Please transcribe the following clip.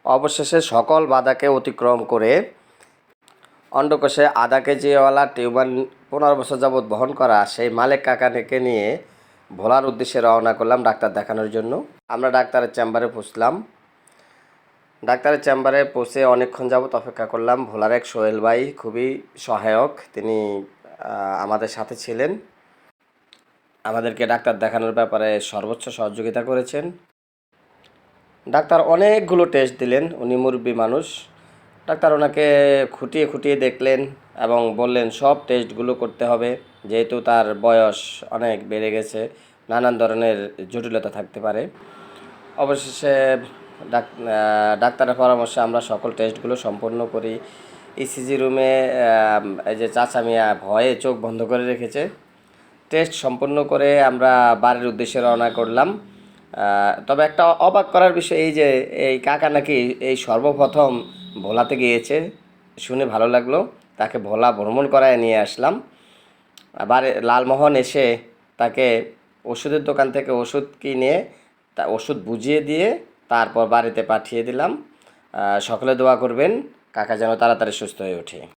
অবশেষে সকল বাধাকে অতিক্রম করে অন্ডকোষে আধা কেজিওয়ালা টিউমার 15 বছর যাবৎ বহন করা সেই মালেক কাকাকে নিয়ে ভোলার উদ্দেশ্যে রওনা করলাম ডাক্তার দেখানোর জন্য। আমরা ডাক্তারের চেম্বারে পৌঁছলাম। ডাক্তারের চেম্বারে পৌঁছে অনেকক্ষণ যাবৎ অপেক্ষা করলাম। ভোলার এক সোহেল ভাই খুবই সহায়ক, তিনি আমাদের সাথে ছিলেন, আমাদেরকে ডাক্তার দেখানোর ব্যাপারে সর্বোচ্চ সহযোগিতা করেছেন। ডাক্তার অনেকগুলো টেস্ট দিলেন, উনি মুরব্বী মানুষ। ডাক্তার ওনাকে খুঁটিয়ে খুঁটিয়ে দেখলেন এবং বললেন সব টেস্টগুলো করতে হবে, যেহেতু তার বয়স অনেক বেড়ে গেছে, নানান ধরনের জটিলতা থাকতে পারে। অবশেষে ডাক্তারের পরামর্শে আমরা সকল টেস্টগুলো সম্পন্ন করি। ইসিজি রুমে এই যে চাচা মিয়া ভয়ে চোখ বন্ধ করে রেখেছে। টেস্ট সম্পন্ন করে আমরা বাড়ির উদ্দেশ্যে রওনা করলাম। তবে একটা অবাক করার বিষয় এই যে এই কাকা নাকি এই সর্বপ্রথম ভোলাতে গিয়েছে, শুনে ভালো লাগলো। তাকে ভোলা ভ্রমণ করায় নিয়ে আসলাম। আবার লালমোহন এসে তাকে ওষুধের দোকান থেকে ওষুধ কিনে তা ওষুধ বুঝিয়ে দিয়ে তারপর বাড়িতে পাঠিয়ে দিলাম। সকলে দোয়া করবেন কাকা যেন তাড়াতাড়ি সুস্থ হয়ে ওঠে।